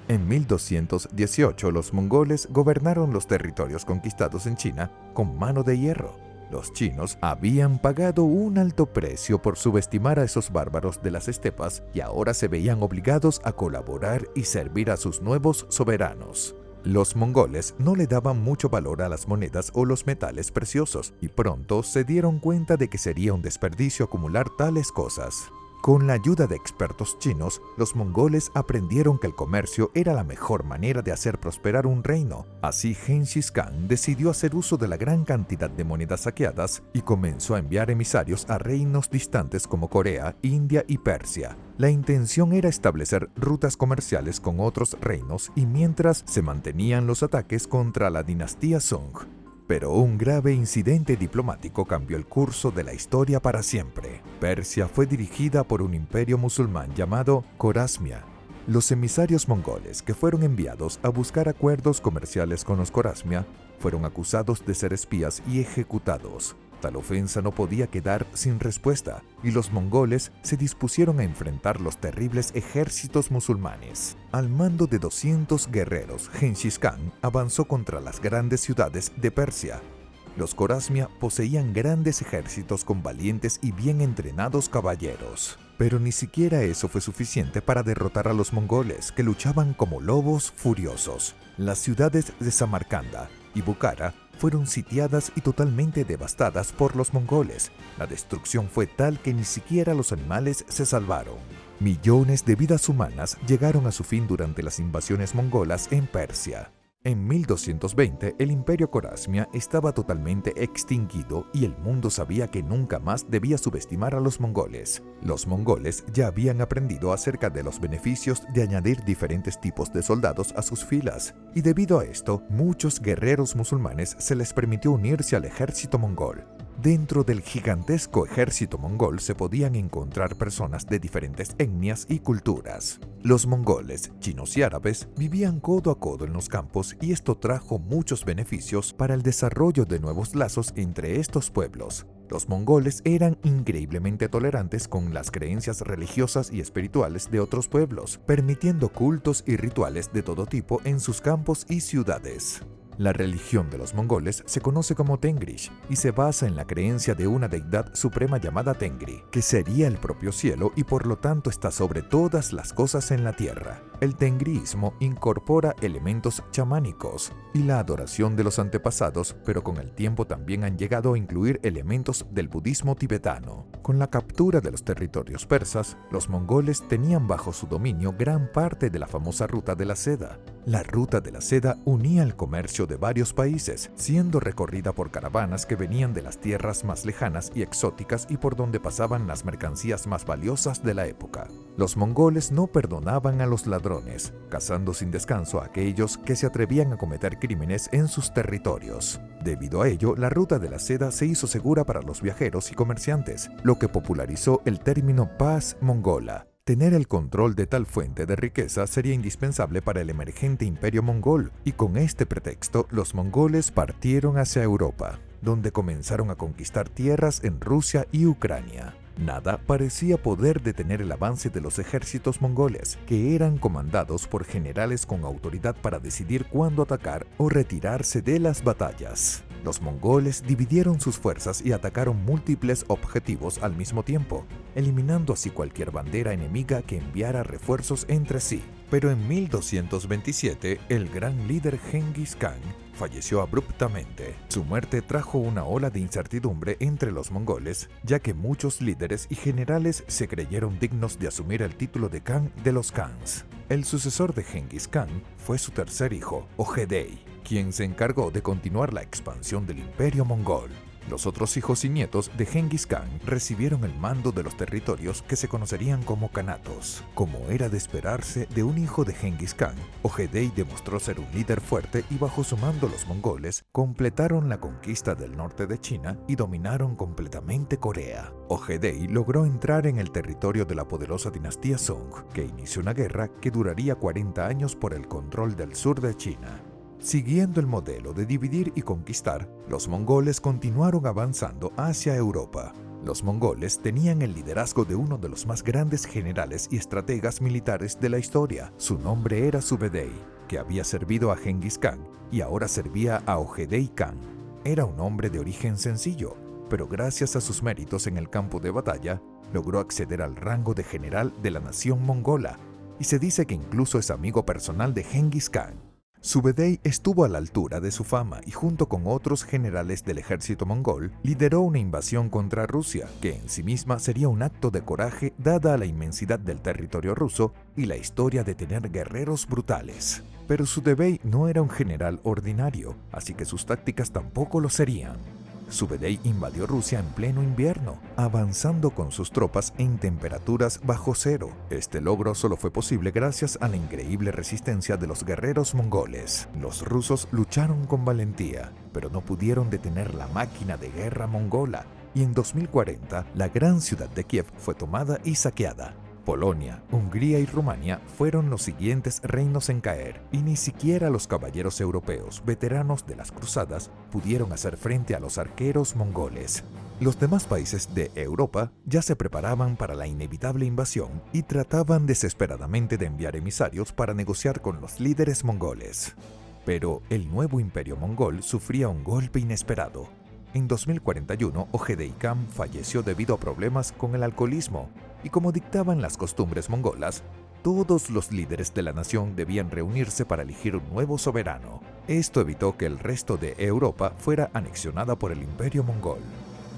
En 1218 los mongoles gobernaron los territorios conquistados en China con mano de hierro. Los chinos habían pagado un alto precio por subestimar a esos bárbaros de las estepas y ahora se veían obligados a colaborar y servir a sus nuevos soberanos. Los mongoles no le daban mucho valor a las monedas o los metales preciosos y pronto se dieron cuenta de que sería un desperdicio acumular tales cosas. Con la ayuda de expertos chinos, los mongoles aprendieron que el comercio era la mejor manera de hacer prosperar un reino. Así Genghis Khan decidió hacer uso de la gran cantidad de monedas saqueadas y comenzó a enviar emisarios a reinos distantes como Corea, India y Persia. La intención era establecer rutas comerciales con otros reinos y mientras se mantenían los ataques contra la dinastía Song. Pero un grave incidente diplomático cambió el curso de la historia para siempre. Persia fue dirigida por un imperio musulmán llamado Khorasmia. Los emisarios mongoles que fueron enviados a buscar acuerdos comerciales con los Khorasmia fueron acusados de ser espías y ejecutados. Tal ofensa no podía quedar sin respuesta, y los mongoles se dispusieron a enfrentar los terribles ejércitos musulmanes. Al mando de 200 guerreros, Genghis Khan avanzó contra las grandes ciudades de Persia. Los Khorasmia poseían grandes ejércitos con valientes y bien entrenados caballeros. Pero ni siquiera eso fue suficiente para derrotar a los mongoles, que luchaban como lobos furiosos. Las ciudades de Samarcanda y Bukhara fueron sitiadas y totalmente devastadas por los mongoles. La destrucción fue tal que ni siquiera los animales se salvaron. Millones de vidas humanas llegaron a su fin durante las invasiones mongolas en Persia. En 1220, el imperio Khorasmia estaba totalmente extinguido y el mundo sabía que nunca más debía subestimar a los mongoles. Los mongoles ya habían aprendido acerca de los beneficios de añadir diferentes tipos de soldados a sus filas, y debido a esto, muchos guerreros musulmanes se les permitió unirse al ejército mongol. Dentro del gigantesco ejército mongol se podían encontrar personas de diferentes etnias y culturas. Los mongoles, chinos y árabes vivían codo a codo en los campos y esto trajo muchos beneficios para el desarrollo de nuevos lazos entre estos pueblos. Los mongoles eran increíblemente tolerantes con las creencias religiosas y espirituales de otros pueblos, permitiendo cultos y rituales de todo tipo en sus campos y ciudades. La religión de los mongoles se conoce como Tengri y se basa en la creencia de una deidad suprema llamada Tengri, que sería el propio cielo y por lo tanto está sobre todas las cosas en la tierra. El tengriismo incorpora elementos chamánicos y la adoración de los antepasados, pero con el tiempo también han llegado a incluir elementos del budismo tibetano. Con la captura de los territorios persas, los mongoles tenían bajo su dominio gran parte de la famosa Ruta de la Seda. La Ruta de la Seda unía el comercio de varios países, siendo recorrida por caravanas que venían de las tierras más lejanas y exóticas y por donde pasaban las mercancías más valiosas de la época. Los mongoles no perdonaban a los ladrones, cazando sin descanso a aquellos que se atrevían a cometer crímenes en sus territorios. Debido a ello, la Ruta de la Seda se hizo segura para los viajeros y comerciantes, lo que popularizó el término paz mongola. Tener el control de tal fuente de riqueza sería indispensable para el emergente imperio mongol, y con este pretexto los mongoles partieron hacia Europa, donde comenzaron a conquistar tierras en Rusia y Ucrania. Nada parecía poder detener el avance de los ejércitos mongoles, que eran comandados por generales con autoridad para decidir cuándo atacar o retirarse de las batallas. Los mongoles dividieron sus fuerzas y atacaron múltiples objetivos al mismo tiempo, eliminando así cualquier bandera enemiga que enviara refuerzos entre sí. Pero en 1227, el gran líder Genghis Khan falleció abruptamente. Su muerte trajo una ola de incertidumbre entre los mongoles, ya que muchos líderes y generales se creyeron dignos de asumir el título de Khan de los Khans. El sucesor de Genghis Khan fue su tercer hijo, Ojedei, quien se encargó de continuar la expansión del imperio mongol. Los otros hijos y nietos de Genghis Khan recibieron el mando de los territorios que se conocerían como kanatos. Como era de esperarse de un hijo de Genghis Khan, Ojedei demostró ser un líder fuerte y bajo su mando los mongoles completaron la conquista del norte de China y dominaron completamente Corea. Ojedei logró entrar en el territorio de la poderosa dinastía Song, que inició una guerra que duraría 40 años por el control del sur de China. Siguiendo el modelo de dividir y conquistar, los mongoles continuaron avanzando hacia Europa. Los mongoles tenían el liderazgo de uno de los más grandes generales y estrategas militares de la historia. Su nombre era Subedey, que había servido a Genghis Khan y ahora servía a Ögedei Khan. Era un hombre de origen sencillo, pero gracias a sus méritos en el campo de batalla, logró acceder al rango de general de la nación mongola, y se dice que incluso es amigo personal de Genghis Khan. Subedey estuvo a la altura de su fama y junto con otros generales del ejército mongol, lideró una invasión contra Rusia, que en sí misma sería un acto de coraje dada la inmensidad del territorio ruso y la historia de tener guerreros brutales. Pero Subedey no era un general ordinario, así que sus tácticas tampoco lo serían. Subedey invadió Rusia en pleno invierno, avanzando con sus tropas en temperaturas bajo cero. Este logro solo fue posible gracias a la increíble resistencia de los guerreros mongoles. Los rusos lucharon con valentía, pero no pudieron detener la máquina de guerra mongola, y en 2040 la gran ciudad de Kiev fue tomada y saqueada. Polonia, Hungría y Rumania fueron los siguientes reinos en caer, y ni siquiera los caballeros europeos, veteranos de las cruzadas, pudieron hacer frente a los arqueros mongoles. Los demás países de Europa ya se preparaban para la inevitable invasión y trataban desesperadamente de enviar emisarios para negociar con los líderes mongoles. Pero el nuevo imperio mongol sufría un golpe inesperado. En 2041, Ögedei Khan falleció debido a problemas con el alcoholismo, y como dictaban las costumbres mongolas, todos los líderes de la nación debían reunirse para elegir un nuevo soberano. Esto evitó que el resto de Europa fuera anexionada por el imperio mongol.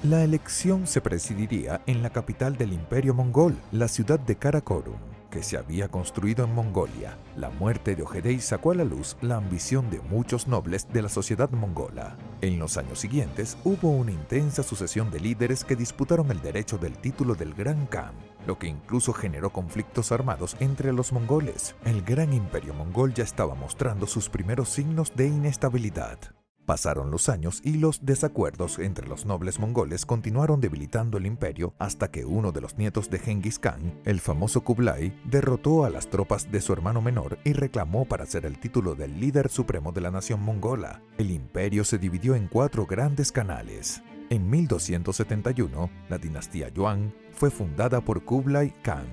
La elección se presidiría en la capital del imperio mongol, la ciudad de Karakorum, que se había construido en Mongolia. La muerte de Ögedei sacó a la luz la ambición de muchos nobles de la sociedad mongola. En los años siguientes hubo una intensa sucesión de líderes que disputaron el derecho del título del Gran Khan, lo que incluso generó conflictos armados entre los mongoles. El gran imperio mongol ya estaba mostrando sus primeros signos de inestabilidad. Pasaron los años y los desacuerdos entre los nobles mongoles continuaron debilitando el imperio hasta que uno de los nietos de Genghis Khan, el famoso Kublai, derrotó a las tropas de su hermano menor y reclamó para ser el título del líder supremo de la nación mongola. El imperio se dividió en 4 grandes canales. En 1271, la dinastía Yuan fue fundada por Kublai Khan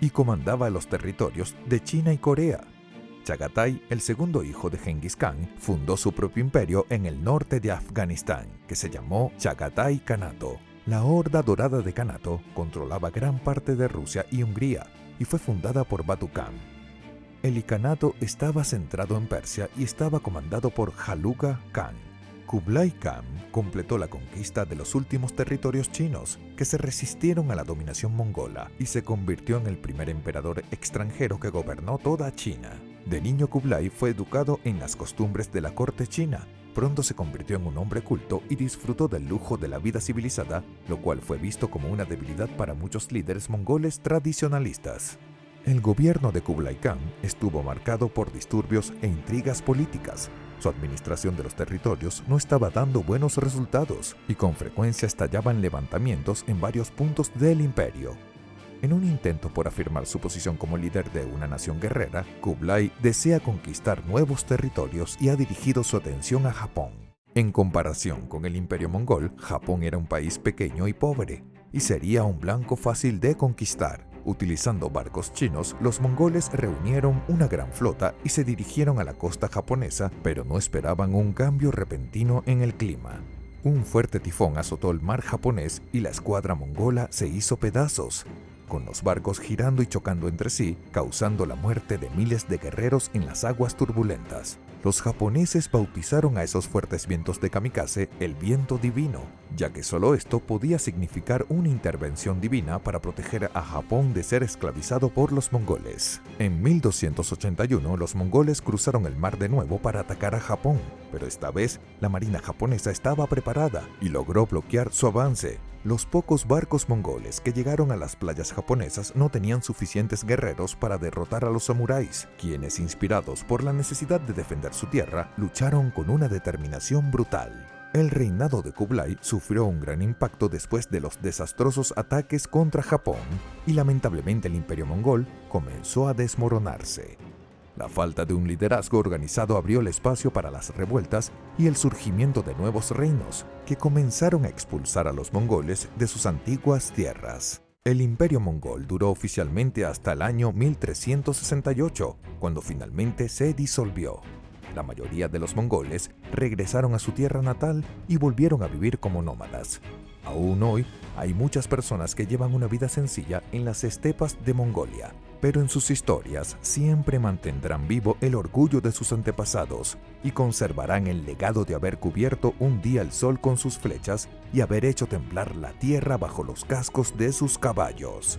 y comandaba los territorios de China y Corea. Chagatai, el segundo hijo de Genghis Khan, fundó su propio imperio en el norte de Afganistán, que se llamó Chagatai Kanato. La Horda Dorada de Kanato controlaba gran parte de Rusia y Hungría y fue fundada por Batu Khan. El Ilkhanato estaba centrado en Persia y estaba comandado por Haluga Khan. Kublai Khan completó la conquista de los últimos territorios chinos que se resistieron a la dominación mongola y se convirtió en el primer emperador extranjero que gobernó toda China. De niño, Kublai fue educado en las costumbres de la corte china. Pronto se convirtió en un hombre culto y disfrutó del lujo de la vida civilizada, lo cual fue visto como una debilidad para muchos líderes mongoles tradicionalistas. El gobierno de Kublai Khan estuvo marcado por disturbios e intrigas políticas. Su administración de los territorios no estaba dando buenos resultados y con frecuencia estallaban levantamientos en varios puntos del imperio. En un intento por afirmar su posición como líder de una nación guerrera, Kublai desea conquistar nuevos territorios y ha dirigido su atención a Japón. En comparación con el imperio mongol, Japón era un país pequeño y pobre, y sería un blanco fácil de conquistar. Utilizando barcos chinos, los mongoles reunieron una gran flota y se dirigieron a la costa japonesa, pero no esperaban un cambio repentino en el clima. Un fuerte tifón azotó el mar japonés y la escuadra mongola se hizo pedazos, con los barcos girando y chocando entre sí, causando la muerte de miles de guerreros en las aguas turbulentas. Los japoneses bautizaron a esos fuertes vientos de kamikaze el viento divino, ya que solo esto podía significar una intervención divina para proteger a Japón de ser esclavizado por los mongoles. En 1281, los mongoles cruzaron el mar de nuevo para atacar a Japón, pero esta vez la marina japonesa estaba preparada y logró bloquear su avance. Los pocos barcos mongoles que llegaron a las playas japonesas no tenían suficientes guerreros para derrotar a los samuráis, quienes, inspirados por la necesidad de defender su tierra, lucharon con una determinación brutal. El reinado de Kublai sufrió un gran impacto después de los desastrosos ataques contra Japón, y lamentablemente el imperio mongol comenzó a desmoronarse. La falta de un liderazgo organizado abrió el espacio para las revueltas y el surgimiento de nuevos reinos, que comenzaron a expulsar a los mongoles de sus antiguas tierras. El imperio mongol duró oficialmente hasta el año 1368, cuando finalmente se disolvió. La mayoría de los mongoles regresaron a su tierra natal y volvieron a vivir como nómadas. Aún hoy, hay muchas personas que llevan una vida sencilla en las estepas de Mongolia, pero en sus historias siempre mantendrán vivo el orgullo de sus antepasados y conservarán el legado de haber cubierto un día el sol con sus flechas y haber hecho temblar la tierra bajo los cascos de sus caballos.